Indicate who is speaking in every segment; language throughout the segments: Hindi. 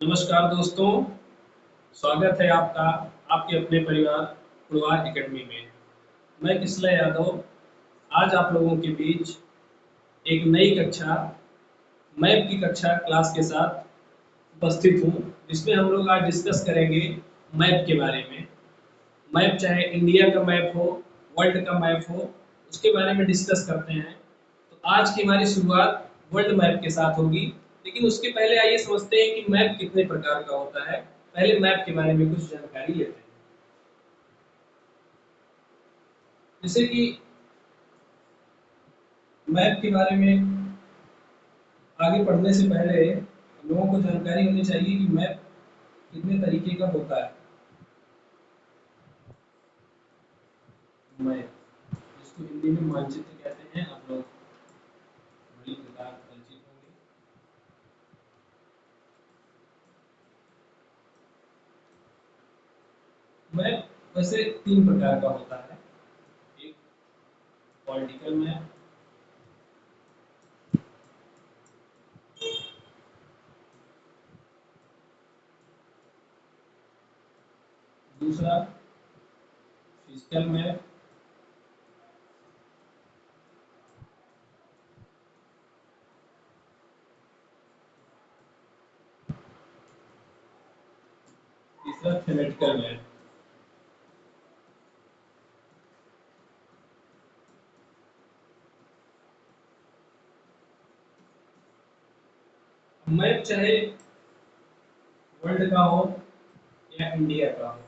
Speaker 1: नमस्कार दोस्तों, स्वागत है आपका आपके अपने परिवार पुरवार एकेडमी में। मैं किसला यादव आज आप लोगों के बीच एक नई कक्षा मैप की कक्षा क्लास के साथ उपस्थित हूँ, जिसमें हम लोग आज डिस्कस करेंगे मैप के बारे में। मैप चाहे इंडिया का मैप हो, वर्ल्ड का मैप हो, उसके बारे में डिस्कस करते हैं। तो आज की हमारी शुरुआत वर्ल्ड मैप के साथ होगी, लेकिन उसके पहले आइए समझते हैं कि मैप कितने प्रकार का होता है। पहले मैप के बारे में कुछ जानकारी लेते हैं। जैसे कि मैप के बारे में आगे बढ़ने से पहले हम लोगों को जानकारी होनी चाहिए कि मैप कितने तरीके का होता है। मैप, जिसको हिंदी में मानचित्र कहते हैं, आप लोग बड़ी प्रकार परिचित होंगे। मैप वैसे तीन प्रकार का होता है। एक पॉलिटिकल मैप, दूसरा फिजिकल मैप, तीसरा थेमेटिकल मैप। मैप चाहे वर्ल्ड का हो या इंडिया का हो,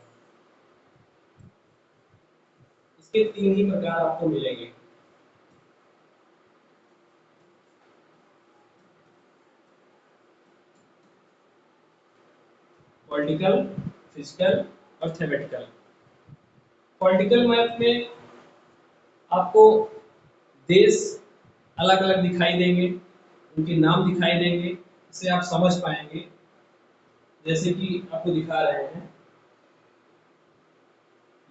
Speaker 1: इसके तीन ही प्रकार आपको मिलेंगे। पॉलिटिकल, फिजिकल और थेमेटिकल। पॉलिटिकल मैप में आपको देश अलग अलग दिखाई देंगे, उनके नाम दिखाई देंगे, इससे आप समझ पाएंगे। जैसे कि आपको दिखा रहे हैं,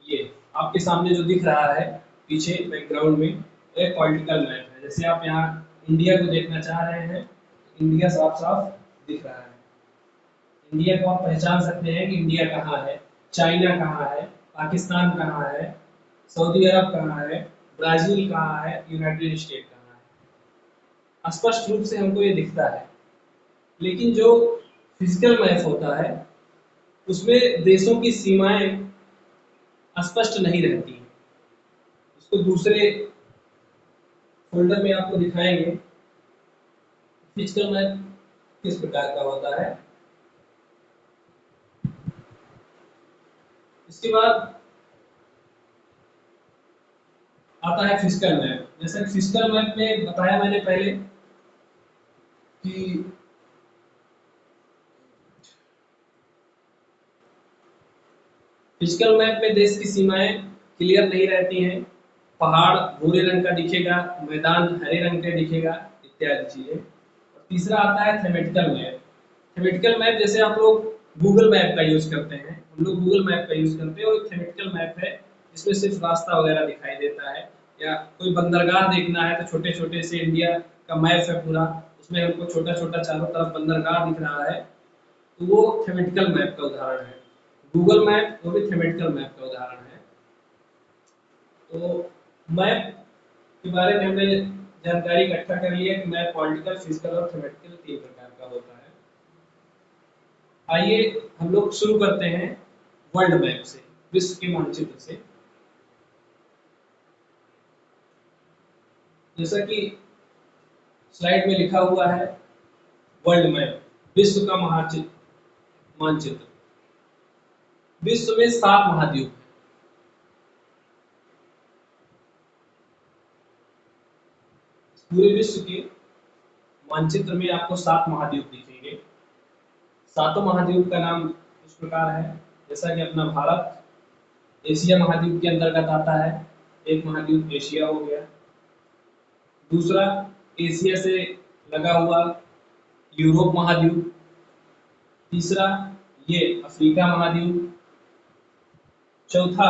Speaker 1: ये आपके सामने जो दिख रहा है पीछे बैकग्राउंड में, एक पॉलिटिकल मैप है। जैसे आप यहाँ इंडिया को देखना चाह रहे हैं, इंडिया साफ साफ दिख रहा है। इंडिया को आप पहचान सकते हैं कि इंडिया कहाँ है, चाइना कहाँ है, पाकिस्तान कहाँ है, सऊदी अरब कहाँ है, ब्राजील कहाँ है, यूनाइटेड स्टेट कहाँ है। स्पष्ट रूप से हमको ये दिखता है। लेकिन जो फिजिकल मैप होता है, उसमें देशों की सीमाएं स्पष्ट नहीं रहती हैं। इसको दूसरे फोल्डर में आपको दिखाएंगे फिजिकल मैप किस प्रकार का होता है। इसके बाद आता है फिजिकल मैप। जैसे फिजिकल मैप में बताया मैंने पहले कि फिजिकल मैप में देश की सीमाएं क्लियर नहीं रहती हैं। पहाड़ भूरे रंग का दिखेगा, मैदान हरे रंग का दिखेगा, इत्यादि चीजें। और तीसरा आता है थेमेटिकल मैप। थेमेटिकल मैप जैसे आप लोग गूगल मैप का यूज करते हैं, हम लोग गूगल मैप का यूज करते हैं, और थेमेटिकल मैप है जिसमें सिर्फ रास्ता वगैरह दिखाई देता है। या कोई बंदरगाह देखना है तो छोटे छोटे से इंडिया का मैप है पूरा, उसमें हमको छोटा छोटा चारों तरफ बंदरगाह दिख रहा है, तो वो थेमेटिकल मैप का उदाहरण है। गूगल मैप वो भी थेमेटिकल मैप का उदाहरण है। तो मैप के बारे में हमने जानकारी इकट्ठा कर लिया कि मैप पॉलिटिकल, फिजिकल और थेमेटिकल तीन प्रकार का होता है। आइए हम लोग शुरू करते हैं वर्ल्ड मैप से, विश्व के मानचित्र से। जैसा कि स्लाइड में लिखा हुआ है, वर्ल्ड मैप विश्व का मानचित्र। विश्व में 7 महाद्वीप हैं। पूरे विश्व के मानचित्र में आपको 7 महाद्वीप दिखेंगे। सातों महाद्वीप का नाम इस प्रकार है। जैसा कि अपना भारत एशिया महाद्वीप के अंतर्गत आता है, एक महाद्वीप एशिया हो गया। दूसरा एशिया से लगा हुआ यूरोप महाद्वीप। तीसरा ये अफ्रीका महाद्वीप। चौथा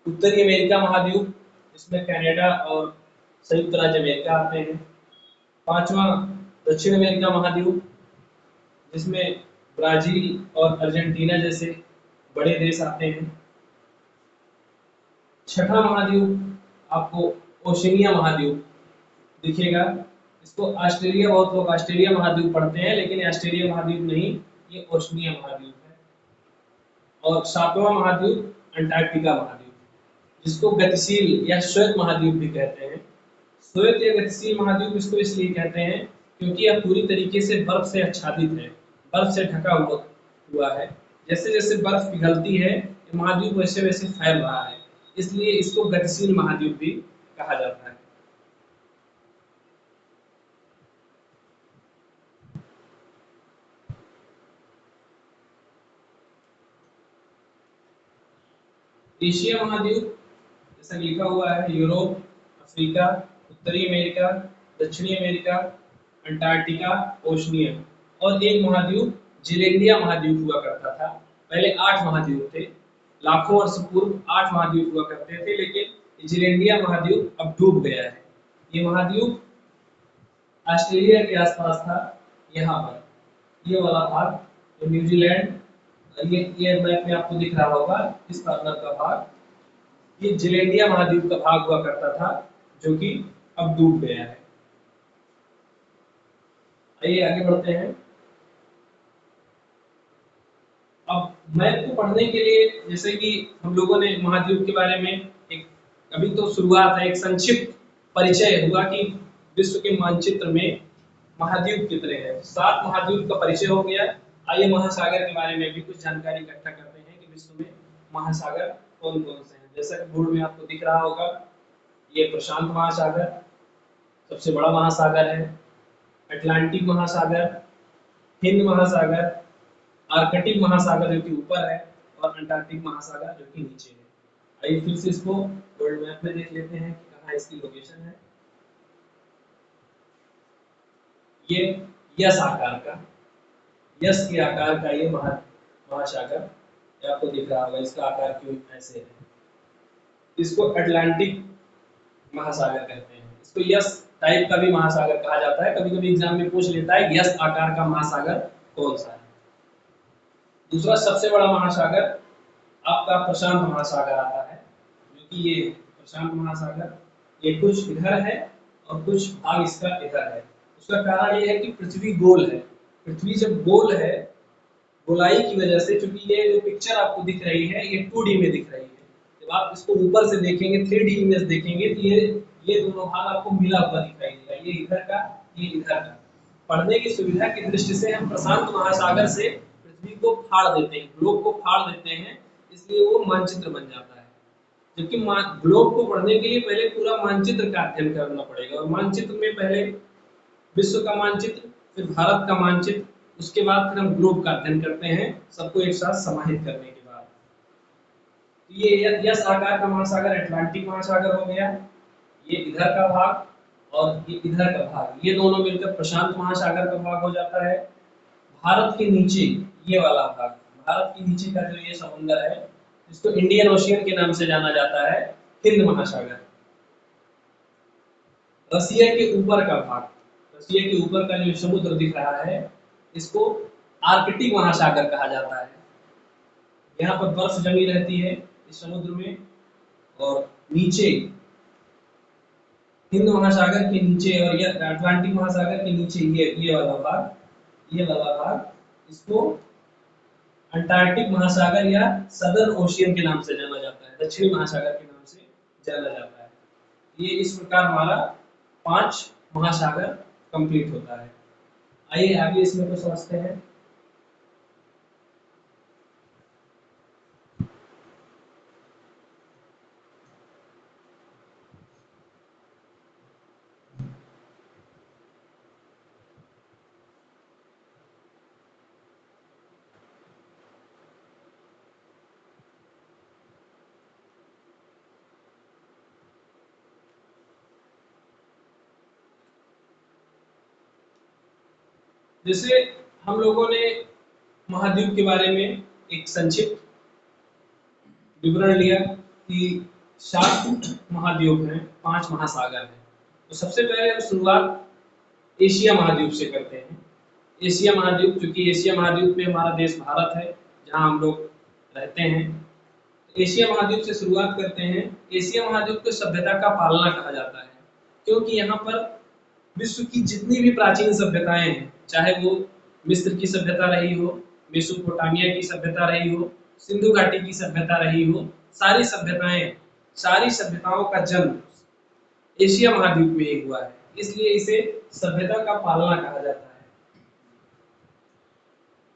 Speaker 1: उत्तरी अमेरिका महाद्वीप, इसमें कनाडा और संयुक्त राज्य अमेरिका आते हैं। पांचवा दक्षिण अमेरिका महाद्वीप, इसमें ब्राजील और अर्जेंटीना जैसे बड़े देश आते हैं। छठा महाद्वीप आपको ओशिनिया महाद्वीप दिखेगा। इसको ऑस्ट्रेलिया, बहुत लोग ऑस्ट्रेलिया महाद्वीप पढ़ते हैं, लेकिन ऑस्ट्रेलिया महाद्वीप नहीं, ये ओशिनिया महाद्वीप है। और सातवां महाद्वीप अंटार्कटिका महाद्वीप, जिसको गतिशील या श्वेत महाद्वीप भी कहते हैं। श्वेत या गतिशील महाद्वीप इसको इसलिए कहते हैं क्योंकि यह पूरी तरीके से बर्फ से आच्छादित है, बर्फ से ढका हुआ है। जैसे जैसे बर्फ पिघलती है ये महाद्वीप वैसे वैसे फैल रहा है, इसलिए इसको गतिशील महाद्वीप भी कहा जाता है। एशिया महाद्वीप जैसा लिखा हुआ है, यूरोप, अफ्रीका, उत्तरी अमेरिका, दक्षिणी अमेरिका, अंटार्कटिका, ओशनिया, और एक महाद्वीप जिलेंडिया महाद्वीप हुआ करता था। पहले 8 महाद्वीप थे, लाखों वर्ष पूर्व 8 महाद्वीप हुआ करते थे, लेकिन जिलेंडिया महाद्वीप अब डूब गया है। ये महाद्वीप ऑस्ट्रेलिया के आसपास था, यहाँ पर ये वाला भाग, तो न्यूजीलैंड, ये मैप में आपको दिख रहा होगा इस कॉर्नर का भाग, ये जिलेंडिया महाद्वीप का भाग हुआ करता था, जो कि अब डूब गया है। आइए आगे बढ़ते हैं। अब मैप को पढ़ने के लिए, जैसे कि हम लोगों ने महाद्वीप के बारे में एक, अभी तो शुरुआत है, एक संक्षिप्त परिचय हुआ कि विश्व के मानचित्र में महाद्वीप कितने हैं। 7 महाद्वीप का परिचय हो गया। आइए महासागर के बारे में भी कुछ जानकारी इकट्ठा करते हैं कि विश्व में महासागर कौन कौन से हैं। जैसा कि बोर्ड में आपको दिख रहा होगा, ये प्रशांत महासागर सबसे बड़ा महासागर है, अटलांटिक महासागर, हिंद महासागर, आर्कटिक महासागर जो कि ऊपर है, और अंटार्कटिक महासागर जो कि नीचे है। आइए फिर से इसको वर्ल्ड मैप में देख लेते हैं कि कहाँ इसकी लोकेशन है। ये यस आकार का, यस के आकार का ये महासागर आपको दिख रहा होगा, इसका आकार क्यों ऐसे है। इसको अटलांटिक महासागर कहते हैं। इसको यस टाइप का भी महासागर कहा जाता है। कभी कभी एग्जाम में पूछ लेता है यस आकार का महासागर कौन सा है। दूसरा सबसे बड़ा महासागर आपका प्रशांत महासागर आता है, जो कि ये प्रशांत महासागर, ये कुछ इधर है और कुछ भाग इसका इधर है। उसका कारण ये है कि पृथ्वी गोल है। पृथ्वी जब गोल है, गोलाई की वजह से, क्योंकि ये जो पिक्चर आपको दिख रही है ये 2D में दिख रही है, जब आप इसको ऊपर से देखेंगे 3D इमेज देखेंगे तो ये दोनों भाग आपको मिला हुआ दिखाई देगा, ये इधर का, ये इधर का। पढ़ने की सुविधा की दृष्टि से हम प्रशांत महासागर से पृथ्वी को फाड़ देते हैं, ग्लोब को फाड़ देते हैं, इसलिए वो मानचित्र बन जाता है। जबकि ग्लोब को पढ़ने के लिए पहले पूरा मानचित्र का अध्ययन करना पड़ेगा, और मानचित्र में पहले विश्व का मानचित्र, फिर भारत का मानचित्र, उसके बाद फिर हम ग्लोब का अध्ययन करते हैं, सबको एक साथ समाहित करने के बाद। ये यस आकार का महासागर अटलांटिक महासागर हो गया, ये इधर का भाग और ये इधर का भाग, ये दोनों मिलकर प्रशांत महासागर का भाग हो जाता है। भारत के नीचे ये वाला भाग, भारत के नीचे का जो ये समुद्र है, इसको इंडियन ओशियन के नाम से जाना जाता है, हिंद महासागर। रसिया के ऊपर का भाग, रसिया के ऊपर का जो समुद्र दिख रहा है, इसको आर्कटिक महासागर कहा जाता है। यहाँ पर बर्फ जमी रहती है इस समुद्र में, और नीचे हिंद महासागर के नीचे और ये अटलांटिक महासागर के नीचे ये वाला भाग, ये वाला भाग, इसको अंटार्कटिक महासागर या सदर्न ओशियन के नाम से जाना जाता है, दक्षिणी महासागर के नाम से जाना जाता है। ये इस प्रकार हमारा 5 महासागर कंप्लीट होता है। आइए आगे इसमें को समझते हैं। जैसे हम लोगों ने महाद्वीप के बारे में एक संक्षिप्त विवरण लिया कि 7 महाद्वीप हैं, 5 महासागर हैं। तो सबसे पहले हम शुरुआत एशिया महाद्वीप से करते हैं। एशिया महाद्वीप, क्योंकि एशिया महाद्वीप में हमारा देश भारत है जहाँ हम लोग रहते हैं। एशिया महाद्वीप से शुरुआत करते हैं। एशिया महाद्वीप को सभ्यता का पालना कहा जाता है, क्योंकि यहाँ पर विश्व की जितनी भी प्राचीन सभ्यताएं हैं, चाहे वो मिस्र की सभ्यता रही हो, मेसोपोटामिया की सभ्यता रही हो, सिंधु घाटी की सभ्यता रही हो, सारी सभ्यताएं, सारी सभ्यताओं का जन्म एशिया महाद्वीप में ही हुआ है, इसलिए इसे सभ्यता का पालना कहा जाता है।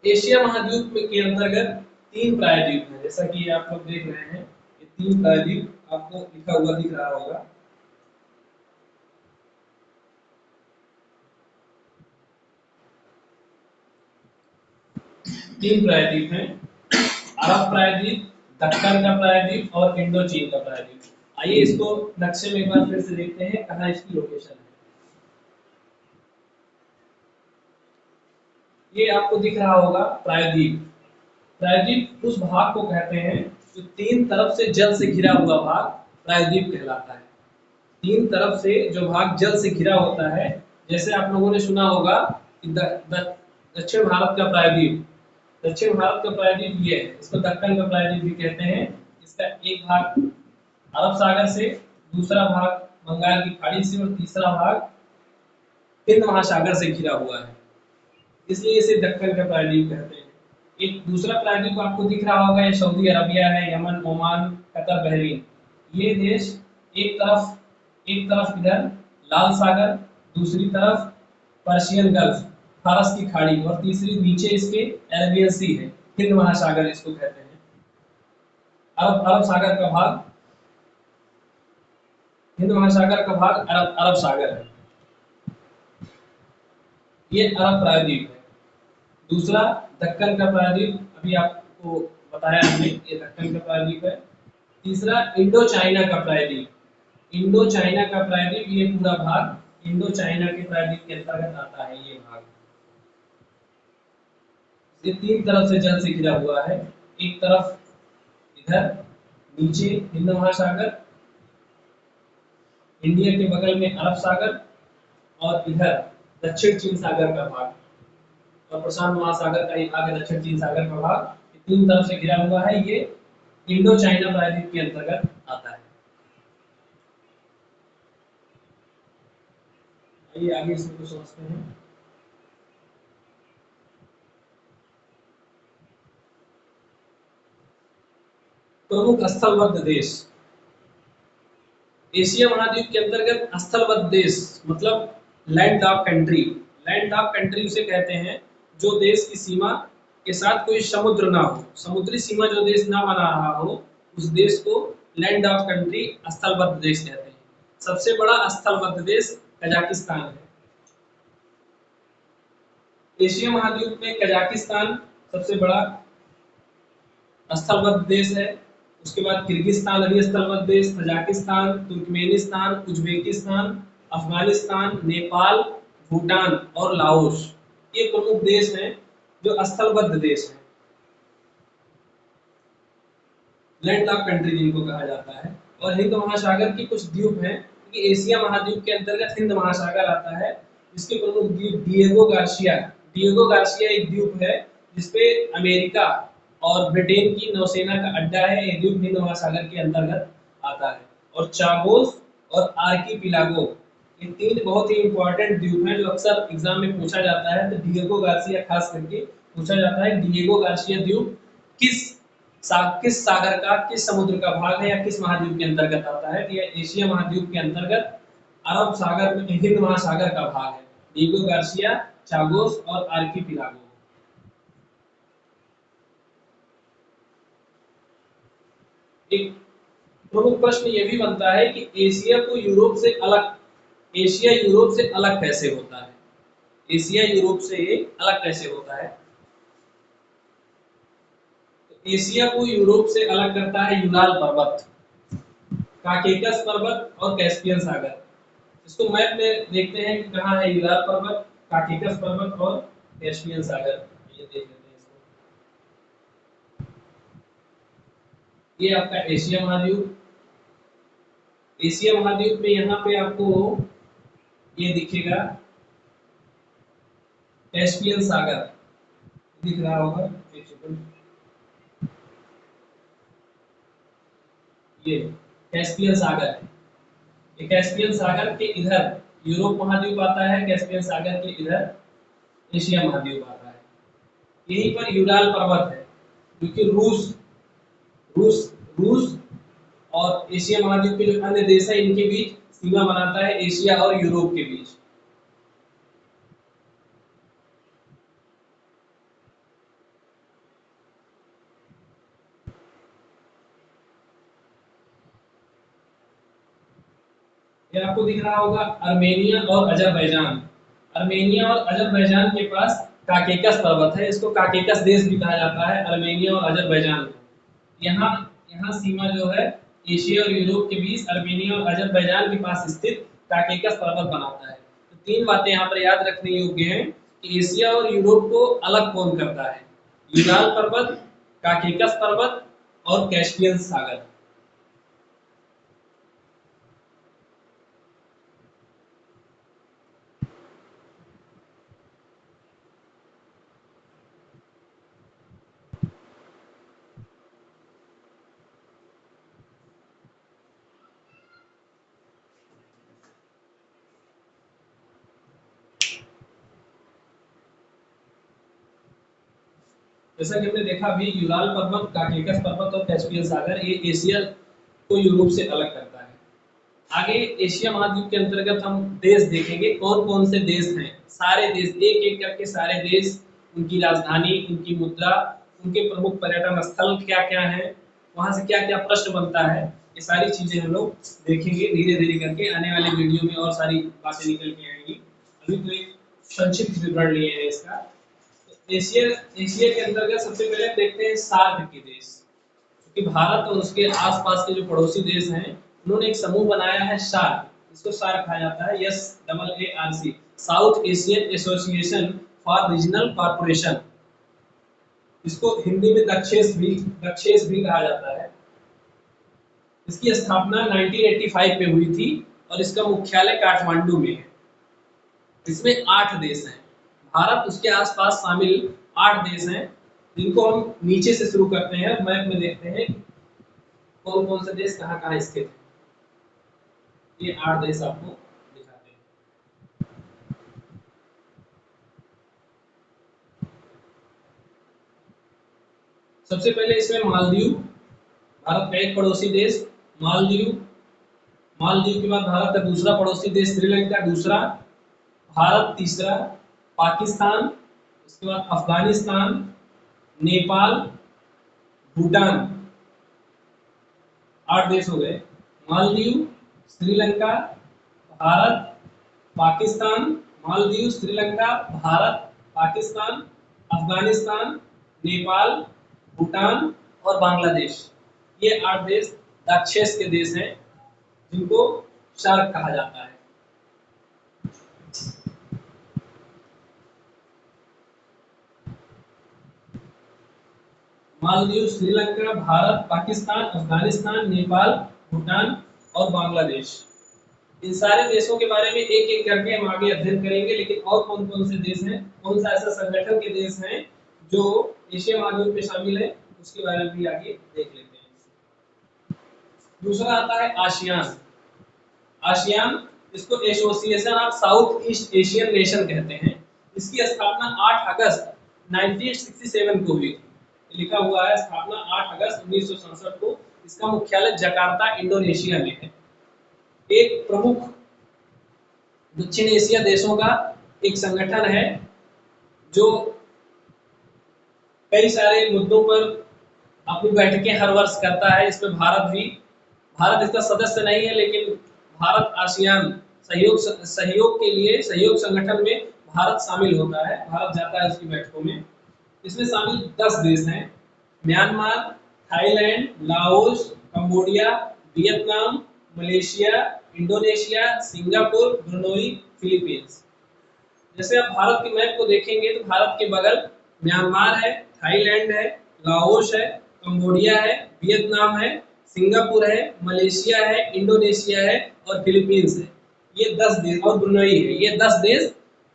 Speaker 1: एशिया महाद्वीप में के अंतर्गत 3 प्रायद्वीप हैं, जैसा कि आप लोग देख रहे हैं, ये 3 प्रायद्वीप आपको लिखा हुआ दिख रहा होगा। तीन प्रायद्वीप हैं, अरब प्रायद्वीप, दक्कन का प्रायद्वीप और इंडो चीन का प्रायद्वीप। आइए इसको नक्शे में एक बार फिर से देखते हैं कहाँ इसकी लोकेशन है। ये आपको दिख रहा होगा प्रायद्वीप। प्रायद्वीप उस भाग को कहते हैं जो 3 तरफ से जल से घिरा हुआ भाग प्रायद्वीप कहलाता है। 3 तरफ से जो भाग जल से घिरा होता है, जैसे आप लोगों ने सुना होगा कि दक्षिण भारत का प्रायद्वीप, दक्षिण भारत का प्रायद्वीप ये है, इसको दक्कन का प्रायद्वीप भी कहते हैं। इसका एक भाग अरब सागर से, दूसरा भाग बंगाल की खाड़ी से और तीसरा भाग हिंद महासागर से घिरा हुआ है, इसलिए इसे दक्कन का प्रायद्वीप कहते हैं। एक दूसरा प्रायद्वीप आपको दिख रहा होगा, ये सऊदी अरबिया है, यमन, ओमान, कतर, बहरीन। ये देश एक तरफ इधर लाल सागर, दूसरी तरफ पर्शियन गल्फ, फारस की खाड़ी और तीसरी नीचे इसके अरेबियन सी है, हिंद महासागर इसको कहते हैं। अरब सागर का भाग, हिंद महासागर का भाग अरब सागर है। ये अरब प्रायद्वीप है। दूसरा दक्कन का प्रायद्वीप, अभी आपको बताया हमने, ये दक्कन का प्रायद्वीप है। तीसरा इंडो चाइना का प्रायद्वीप, इंडो चाइना का प्रायद्वीप, ये पूरा भाग इंडो चाइना के प्रायद्वीप के अंतर्गत आता है। ये भाग ये 3 तरफ से जल से घिरा हुआ है। एक तरफ इधर नीचे हिंद महासागर, इंडिया के बगल में अरब सागर, और इधर दक्षिण चीन सागर का भाग और प्रशांत महासागर का एक भाग है, दक्षिण चीन सागर का भाग। 3 तरफ से घिरा हुआ है, ये इंडो चाइना प्रायद्वीप के अंतर्गत आता है। आइए आगे इसको समझते हैं। प्रमुख स्थलबद्ध देश, एशिया महाद्वीप के अंतर्गत स्थलबद्ध देश मतलब land of country. Land of country उसे कहते हैं जो देश की सीमा के साथ कोई समुद्र ना हो, समुद्री सीमा जो देश ना बना रहा हो, उस देश को लैंड ऑफ कंट्री स्थलबद्ध देश कहते हैं। सबसे बड़ा स्थलबद्ध देश कजाकिस्तान है। एशिया महाद्वीप में कजाकिस्तान सबसे बड़ा स्थलबद्ध देश है। उसके बाद किर्गिस्तान अभी स्थलबद्ध देश, Tajikistan, Turkmenistan, Uzbekistan, Afghanistan, Nepal, Bhutan और लाओस, ये प्रमुख देश हैं जो स्थलबद्ध देश हैं, लैंड लॉक कंट्री जिनको कहा जाता है। और हिंद महासागर की कुछ द्वीप हैं, क्योंकि एशिया महाद्वीप के अंतर्गत हिंद महासागर आता है। इसके प्रमुख द्वीप डिएगो गार्सिया, डिएगो गार्सिया एक द्वीप है जिसपे अमेरिका और ब्रिटेन की नौसेना का अड्डा है। ये द्वीप हिंद महासागर के अंतर्गत आता है। और चागोस और आर्कीपिलागो, ये 3 बहुत ही इंपॉर्टेंट द्वीप हैं जो अक्सर एग्जाम में पूछा जाता है। तो डिएगो गार्सिया खास करके पूछा जाता है, डिएगो गार्सिया द्वीप किस सागर का, किस समुद्र का भाग है या किस महाद्वीप के अंतर्गत आता है। यह एशिया महाद्वीप के अंतर्गत अरब सागर में हिंद महासागर का भाग है। डिएगो गार्सिया, चागोस और आर्कीपिलागो। एक प्रमुख प्रश्न यह भी बनता है कि एशिया यूरोप से अलग कैसे होता है। एशिया यूरोप से अलग कैसे होता है? तो एशिया को यूरोप से अलग करता है यूराल पर्वत, काकेकस पर्वत और कैस्पियन सागर। इसको मैप में देखते हैं कि कहाँ है यूराल पर्वत, काकेकस पर्वत और कैस्पियन सागर। ये देख लेते हैं इसको। ये आपका एशिया महाद्वीप। एशिया महाद्वीप में यहाँ पे आपको ये दिखेगा, कैस्पियन सागर दिख रहा होगा, एक सेकंड, ये कैस्पियन सागर है। ये कैस्पियन सागर के इधर यूरोप महाद्वीप आता है, कैस्पियन सागर के इधर एशिया महाद्वीप आता है। यहीं पर यूराल पर्वत है, क्योंकि रूस रूस रूस और एशिया महाद्वीप के जो अन्य देश है इनके बीच सीमा बनाता है, एशिया और यूरोप के बीच। ये आपको दिख रहा होगा अर्मेनिया और अजरबैजान। अर्मेनिया और अजरबैजान के पास काकेकस पर्वत है, इसको काकेकस देश भी कहा जाता है, अर्मेनिया और अजरबैजान को। यहाँ यहाँ सीमा जो है एशिया और यूरोप के बीच अर्मेनिया और अजरबैजान के पास स्थित काकेकस पर्वत बनाता है। तो तीन बातें यहाँ पर याद रखने योग्य हैं कि एशिया और यूरोप को अलग कौन करता है, यूराल पर्वत, काकेकस पर्वत और कैस्पियन सागर। जैसा कि हमने देखा अभी, यूराल पर्वत, काकेकस पर्वत और कैस्पियन सागर ये एशिया को यूरोप से अलग करता है। आगे एशिया महाद्वीप के अंतर्गत हम देश देखेंगे, कौन कौन से देश हैं। सारे देश एक एक करके सारे देश, उनकी राजधानी, उनकी मुद्रा, उनके प्रमुख पर्यटन स्थल क्या क्या हैं, वहां से क्या क्या प्रश्न बनता है, ये सारी चीजें हम लोग देखेंगे धीरे धीरे करके। आने वाले वीडियो में और सारी बातें निकल के आएंगी। अभी तो एक संक्षिप्त विवरण लिए हैं इसका। एशिया एशिया के अंतर्गत सबसे पहले देखते हैं सार्क के देश, क्योंकि भारत और उसके आसपास के जो पड़ोसी देश हैं उन्होंने एक समूह बनाया है सार्क, इसको सार्क कहा जाता है, SAARC, south Asian association for regional corporation. इसको हिंदी में दक्षेस भी कहा जाता है। इसकी स्थापना 1985 में हुई थी और इसका मुख्यालय काठमांडू में है। इसमें 8 देश हैं, भारत उसके आसपास शामिल 8 देश हैं, जिनको हम नीचे से शुरू करते हैं। मैप में देखते हैं कौन कौन से देश कहाँ कहाँ स्थित हैं। ये 8 देश आपको दिखाते हैं। सबसे पहले इसमें मालदीव, भारत का एक पड़ोसी देश मालदीव। मालदीव के बाद भारत का दूसरा पड़ोसी देश श्रीलंका दूसरा, भारत तीसरा, पाकिस्तान, उसके बाद अफगानिस्तान, नेपाल, भूटान। 8 देश हो गए, मालदीव, श्रीलंका, भारत, पाकिस्तान, मालदीव, श्रीलंका, भारत, पाकिस्तान, अफगानिस्तान, नेपाल, भूटान और बांग्लादेश। ये 8 देश दक्षेस के देश हैं, जिनको सार्क कहा जाता है। मालदीव, श्रीलंका, भारत, पाकिस्तान, अफगानिस्तान, नेपाल, भूटान और बांग्लादेश। इन सारे देशों के बारे में एक एक करके हम आगे अध्ययन करेंगे, लेकिन और कौन कौन से देश हैं, कौन सा ऐसा संगठन के देश हैं जो एशिया महाद्वीप में शामिल है, उसके बारे में भी आगे देख लेते हैं। दूसरा आता है आसियान। आसियान, इसको association of south east Asian nation कहते हैं। इसकी स्थापना 8 अगस्त 1967 को हुई थी। लिखा हुआ है स्थापना 8 अगस्त 1967 को। इसका मुख्यालय जकार्ता इंडोनेशिया में है। एक प्रमुख दक्षिण एशिया देशों का एक संगठन है जो कई सारे मुद्दों पर अपनी बैठकें हर वर्ष करता है। इसमें भारत इसका सदस्य नहीं है, लेकिन भारत आसियान सहयोग के लिए सहयोग संगठन में भारत शामिल होता है, भारत जाता है उसकी बैठकों में। इसमें शामिल 10 देश हैं, Myanmar, Thailand, Laos, Cambodia, Vietnam, Malaysia, Indonesia, Singapore, Brunei, Philippines. जैसे आप भारत के मैप को देखेंगे तो भारत के बगल म्यांमार है, थाईलैंड है, लाओस है, कंबोडिया है, वियतनाम है, सिंगापुर है, मलेशिया है, इंडोनेशिया है और फिलीपींस है। ये 10 देश और ब्रुनई है। ये 10 देश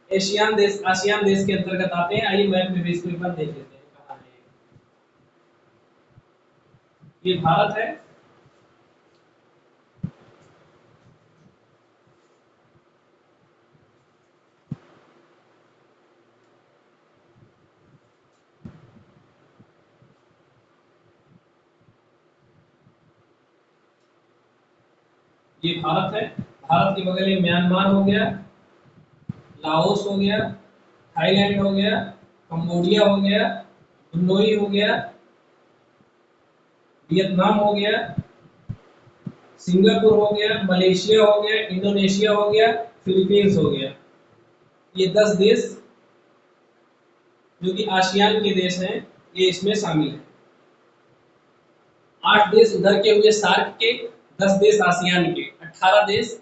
Speaker 1: आसियान देश के अंतर्गत आते हैं। आइए मैप में भी इसको एक बार देख लेते हैं कहाँ है ये भारत है। ये भारत है। भारत के बगल में म्यांमार हो गया, लाओस हो गया, थाईलैंड हो गया, कंबोडिया हो गया, ब्रुनई हो गया, वियतनाम हो गया, सिंगापुर हो गया, मलेशिया हो गया, इंडोनेशिया हो गया, फिलीपींस हो गया। ये 10 देश जो कि आसियान के देश हैं, ये इसमें शामिल है। 8 देश उधर के हुए सार्क के, 10 देश आसियान के, 18 देश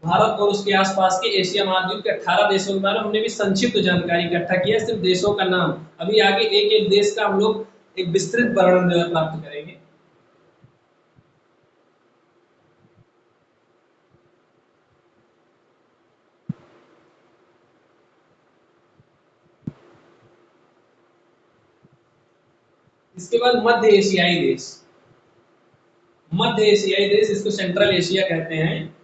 Speaker 1: भारत और उसके आसपास के एशिया महाद्वीप के 18 देशों के बारे में हमने भी संक्षिप्त जानकारी इकट्ठा किया, सिर्फ देशों का नाम। अभी आगे एक एक देश का हम लोग एक विस्तृत वर्णन जो है प्राप्त करेंगे। इसके बाद मध्य एशियाई देश। मध्य एशियाई देश, इसको सेंट्रल एशिया कहते हैं।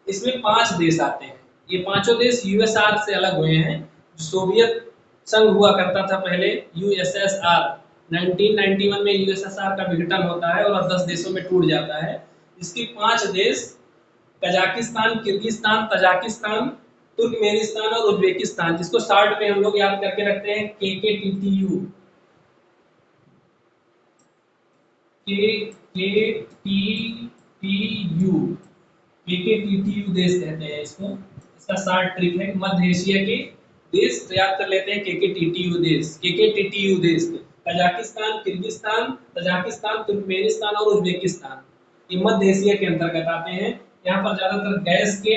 Speaker 1: इसमें 5 देश आते हैं। ये पांचों देश यूएसआर से अलग हुए हैं। सोवियत संघ हुआ करता था पहले, यूएसएसआर, 1991 में यूएसएसआर का विघटन होता है और 10 देशों में टूट जाता है। इसके 5 देश कजाकिस्तान, किर्गिस्तान, तजाकिस्तान, तुर्कमेनिस्तान और उज्बेकिस्तान, जिसको शॉर्ट में हम लोग याद करके रखते हैं केकेटीटीयू। केकेटीटीयू, केकेटीटीयू देश कहते हैं इसको। इसका शॉर्ट ट्रिक है मध्य एशिया के देश, तो याद कर लेते हैं केकेटीटीयू देश। केकेटीटीयू देश कजाकिस्तान, किर्गिस्तान, तजाकिस्तान, तुर्कमेनिस्तान और उज्बेकिस्तान, ये मध्य एशिया के अंतर्गत आते हैं। यहाँ पर ज्यादातर गैस के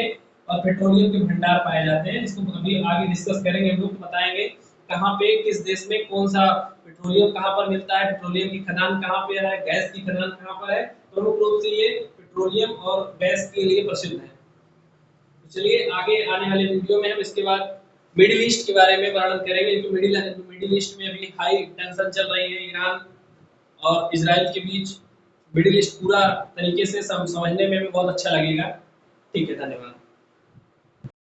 Speaker 1: और पेट्रोलियम के भंडार पाए जाते हैं। इसको अभी आगे डिस्कस करेंगे, हम लोग बताएंगे कहाँ पे, किस देश में कौन सा पेट्रोलियम कहाँ पर मिलता है, पेट्रोलियम की खदान कहाँ पे है, गैस की खदान कहाँ पर है। प्रमुख रूप से ये पेट्रोलियम और गैस के लिए प्रसिद्ध है। तो चलिए आगे आने वाले वीडियो में हम इसके बाद मिडिल ईस्ट के बारे में वर्णन करेंगे, क्योंकि मिडिल ईस्ट में अभी हाई टेंशन चल रही है ईरान और इजराइल के बीच। मिडिल ईस्ट पूरा तरीके से समझने में भी बहुत अच्छा लगेगा। ठीक है, धन्यवाद।